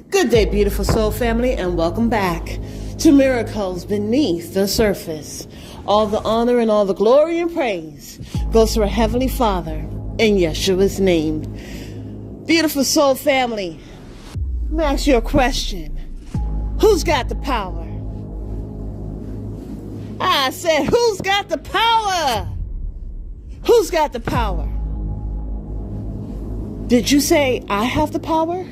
Good day, beautiful soul family, and welcome back to Miracles Beneath the Surface. All the honor and all the glory and praise goes to our Heavenly Father in Yeshua's name. Beautiful soul family, let me ask you a question. Who's got the power? I said, who's got the power? Who's got the power? Did you say, I have the power?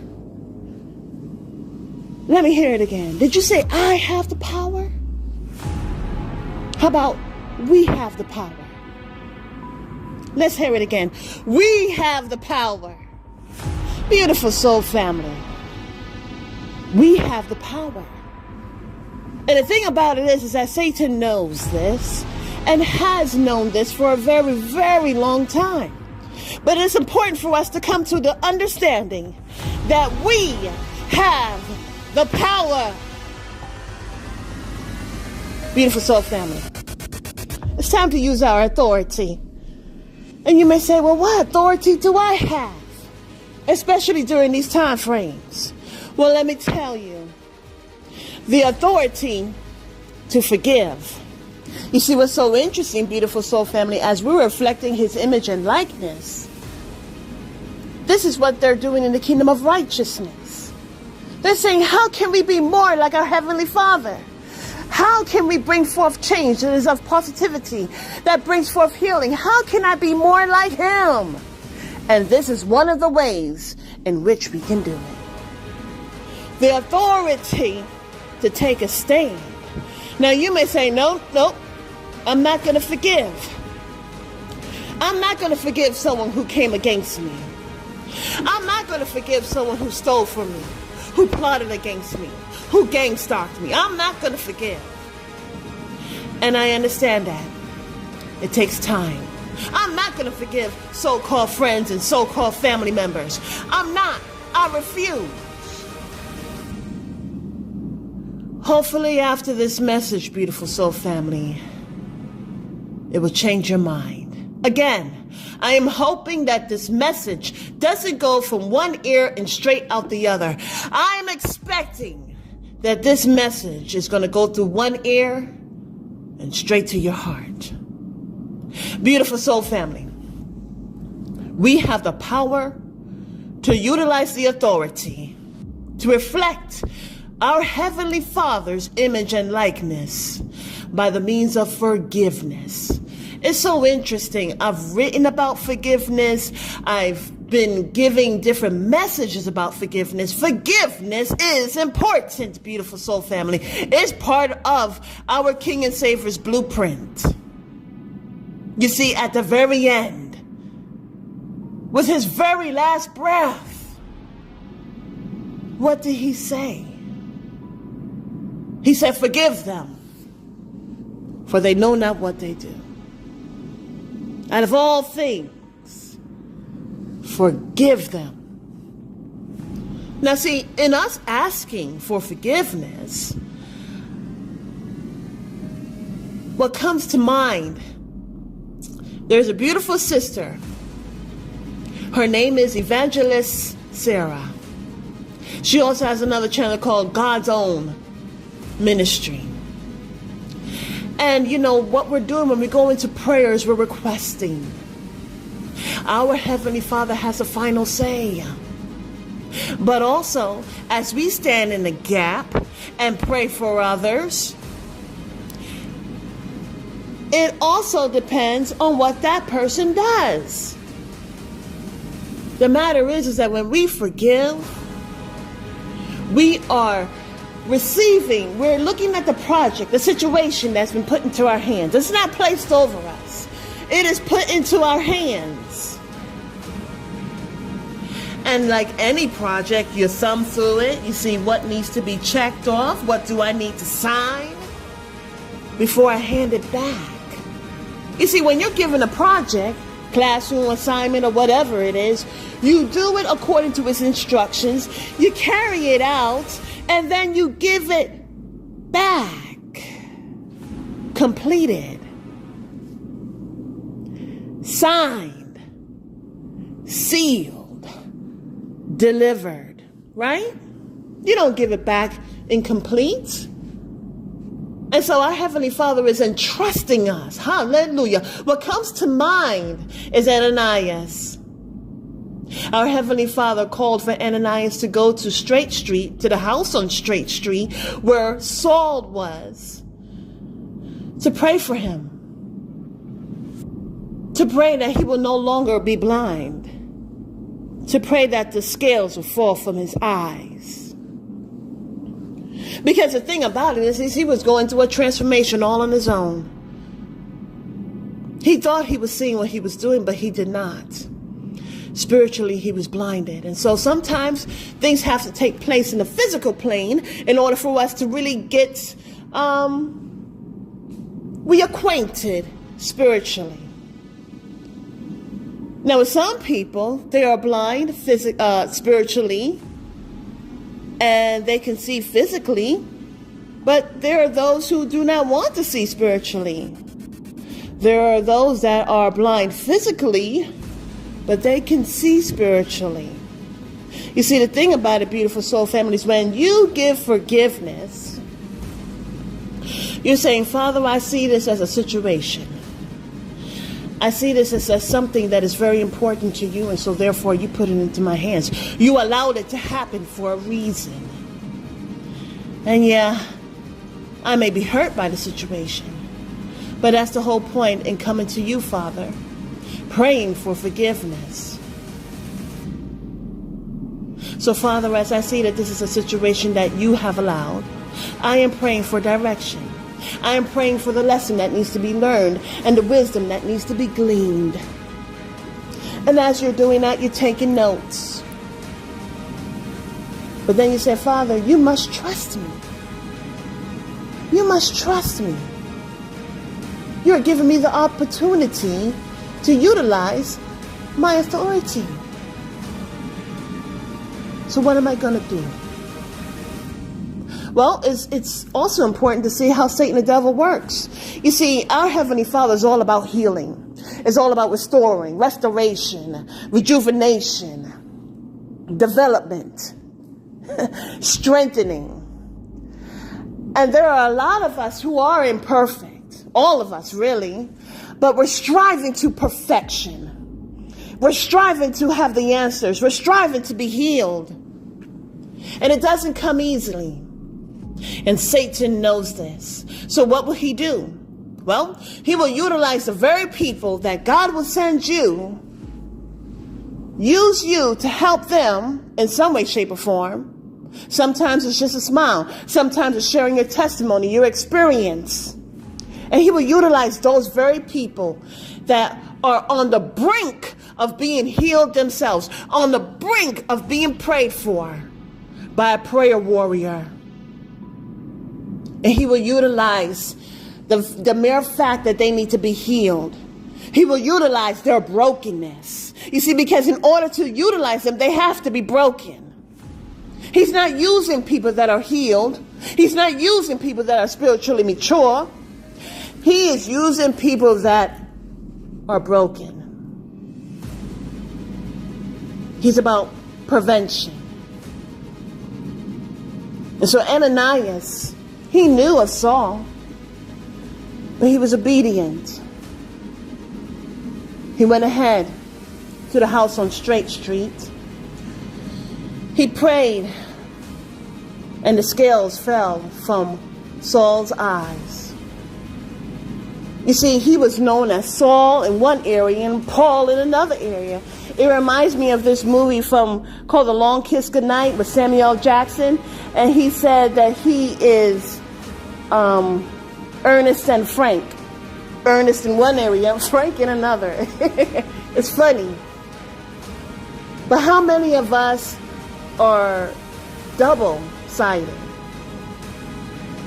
Let me hear it again. Did you say, I have the power? How about, we have the power? Let's hear it again. We have the power. Beautiful soul family. We have the power. And the thing about it is that Satan knows this and has known this for a very, very long time. But it's important for us to come to the understanding that we have the power. Beautiful soul family. It's time to use our authority. And you may say, well, what authority do I have? Especially during these time frames. Well, let me tell you. The authority to forgive. You see what's so interesting, beautiful soul family, as we're reflecting his image and likeness, this is what they're doing in the kingdom of righteousness. They're saying, how can we be more like our Heavenly Father? How can we bring forth change that is of positivity, that brings forth healing? How can I be more like him? And this is one of the ways in which we can do it. The authority to take a stand. Now you may say, no, I'm not going to forgive. I'm not going to forgive someone who came against me. I'm not going to forgive someone who stole from me, who plotted against me, who gang-stalked me. I'm not going to forgive. And I understand that. It takes time. I'm not going to forgive so-called friends and so-called family members. I'm not. I refuse. Hopefully after this message, beautiful soul family, it will change your mind. Again, I am hoping that this message doesn't go from one ear and straight out the other. I am expecting that this message is going to go through one ear and straight to your heart. Beautiful soul family, we have the power to utilize the authority to reflect our Heavenly Father's image and likeness by the means of forgiveness. It's so interesting. I've written about forgiveness. I've been giving different messages about forgiveness. Forgiveness is important, beautiful soul family. It's part of our King and Savior's blueprint. You see, at the very end, with his very last breath, what did he say? He said, forgive them, for they know not what they do. Out of all things, forgive them. Now see, in us asking for forgiveness, what comes to mind, there's a beautiful sister. Her name is Evangelist Sarah. She also has another channel called God's Own Ministry. And you know what we're doing when we go into prayers, we're requesting. Our Heavenly Father has a final say. But also, as we stand in the gap and pray for others, it also depends on what that person does. The matter is that when we forgive, we are receiving, we're looking at the project, the situation that's been put into our hands. It's not placed over us. It is put into our hands. And like any project, you thumb through it. You see what needs to be checked off. What do I need to sign before I hand it back? You see, when you're given a project, classroom assignment or whatever it is, you do it according to its instructions. You carry it out. And then you give it back, completed, signed, sealed, delivered, right? You don't give it back incomplete. And so our Heavenly Father is entrusting us. Hallelujah. What comes to mind is Ananias. Our Heavenly Father called for Ananias to go to Straight Street, to the house on Straight Street, where Saul was, to pray for him. To pray that he will no longer be blind. To pray that the scales will fall from his eyes. Because the thing about it is he was going through a transformation all on his own. He thought he was seeing what he was doing, but he did not. Spiritually, he was blinded. And so sometimes things have to take place in the physical plane in order for us to really get reacquainted spiritually. Now, with some people, they are blind spiritually, and they can see physically, but there are those who do not want to see spiritually. There are those that are blind physically, but they can see spiritually. You see, the thing about it, beautiful soul families, when you give forgiveness, you're saying, Father, I see this as a situation. I see this as something that is very important to you, and so therefore you put it into my hands. You allowed it to happen for a reason. And yeah, I may be hurt by the situation, but that's the whole point in coming to you, Father, praying for forgiveness. So, Father, as I see that this is a situation that you have allowed, I am praying for direction. I am praying for the lesson that needs to be learned and the wisdom that needs to be gleaned. And as you're doing that, you're taking notes. But then you say, Father, you must trust me. You must trust me. You're giving me the opportunity to utilize my authority. So what am I going to do? Well, it's also important to see how Satan the devil works. You see, our Heavenly Father is all about healing. It's all about restoring, restoration, rejuvenation, development, strengthening. And there are a lot of us who are imperfect, all of us really, but we're striving to perfection. We're striving to have the answers. We're striving to be healed. And it doesn't come easily. And Satan knows this. So what will he do? Well, he will utilize the very people that God will send you, use you to help them in some way, shape, or form. Sometimes it's just a smile. Sometimes it's sharing your testimony, your experience. And he will utilize those very people that are on the brink of being healed themselves, on the brink of being prayed for by a prayer warrior. And he will utilize the mere fact that they need to be healed. He will utilize their brokenness. You see, because in order to utilize them, they have to be broken. He's not using people that are healed. He's not using people that are spiritually mature. He is using people that are broken. He's about prevention. And so Ananias, he knew of Saul, but he was obedient. He went ahead to the house on Straight Street. He prayed, and the scales fell from Saul's eyes. You see, he was known as Saul in one area and Paul in another area. It reminds me of this movie called The Long Kiss Goodnight with Samuel L. Jackson. And he said that he is Ernest and Frank. Ernest in one area, Frank in another. It's funny. But how many of us are double-sided?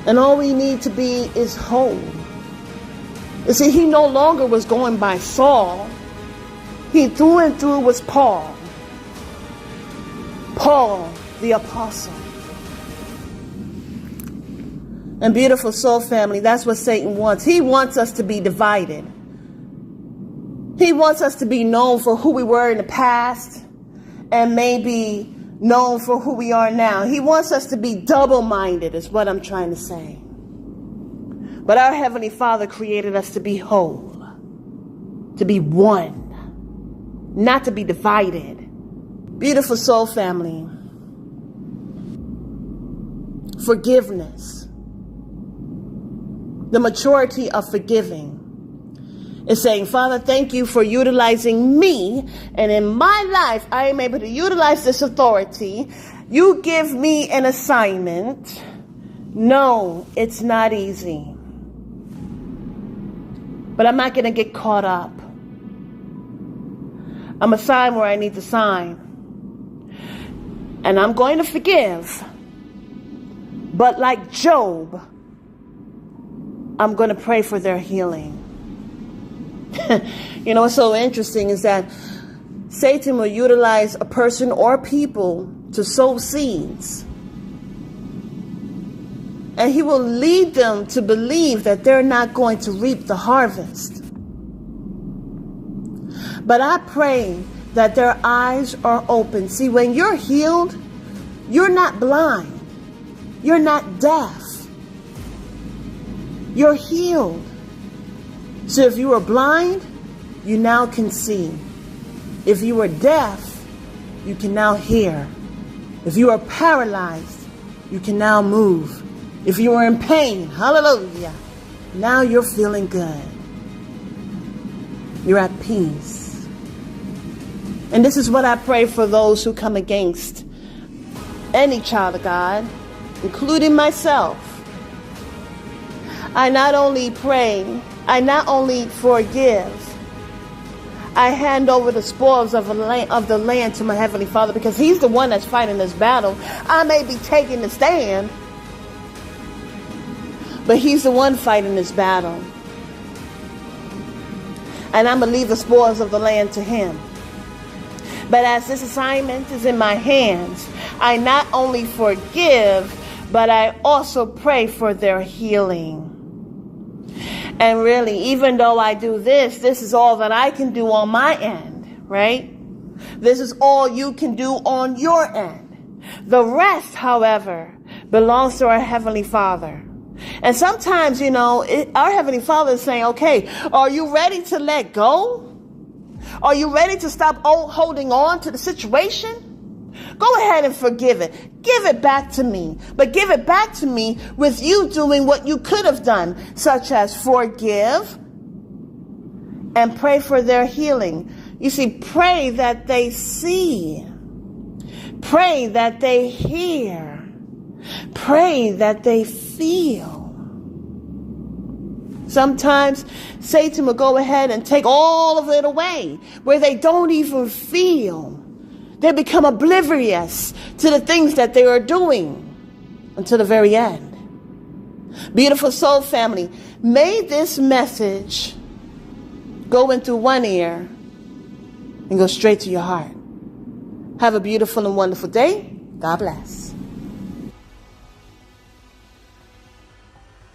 And all we need to be is whole. You see, he no longer was going by Saul. He through and through was Paul. Paul, the apostle. And beautiful soul family, that's what Satan wants. He wants us to be divided. He wants us to be known for who we were in the past and maybe known for who we are now. He wants us to be double-minded, is what I'm trying to say. But our Heavenly Father created us to be whole, to be one, not to be divided. Beautiful soul family. Forgiveness. The maturity of forgiving is saying, Father, thank you for utilizing me. And in my life, I am able to utilize this authority. You give me an assignment. No, it's not easy. But I'm not going to get caught up. I'm assigned where I need to sign. And I'm going to forgive. But like Job, I'm going to pray for their healing. You know, what's so interesting is that Satan will utilize a person or people to sow seeds. And he will lead them to believe that they're not going to reap the harvest. But I pray that their eyes are open. See, when you're healed, you're not blind. You're not deaf. You're healed. So if you were blind, you now can see. If you were deaf, you can now hear. If you are paralyzed, you can now move. If you were in pain, hallelujah, now you're feeling good. You're at peace. And this is what I pray for those who come against any child of God, including myself. I not only pray, I not only forgive, I hand over the spoils of the land to my Heavenly Father, because He's the one that's fighting this battle. I may be taking the stand, but He's the one fighting this battle. And I'm going to leave the spoils of the land to Him. But as this assignment is in my hands, I not only forgive, but I also pray for their healing. And really, even though I do this is all that I can do on my end, right? This is all you can do on your end. The rest, however, belongs to our Heavenly Father. And sometimes, you know, our Heavenly Father is saying, okay, are you ready to let go? Are you ready to stop holding on to the situation? Go ahead and forgive it. Give it back to me. But give it back to me with you doing what you could have done, such as forgive and pray for their healing. You see, pray that they see. Pray that they hear. Pray that they feel. Sometimes Satan will go ahead and take all of it away where they don't even feel. They become oblivious to the things that they are doing until the very end. Beautiful soul family, may this message go in through one ear and go straight to your heart. Have a beautiful and wonderful day. God bless.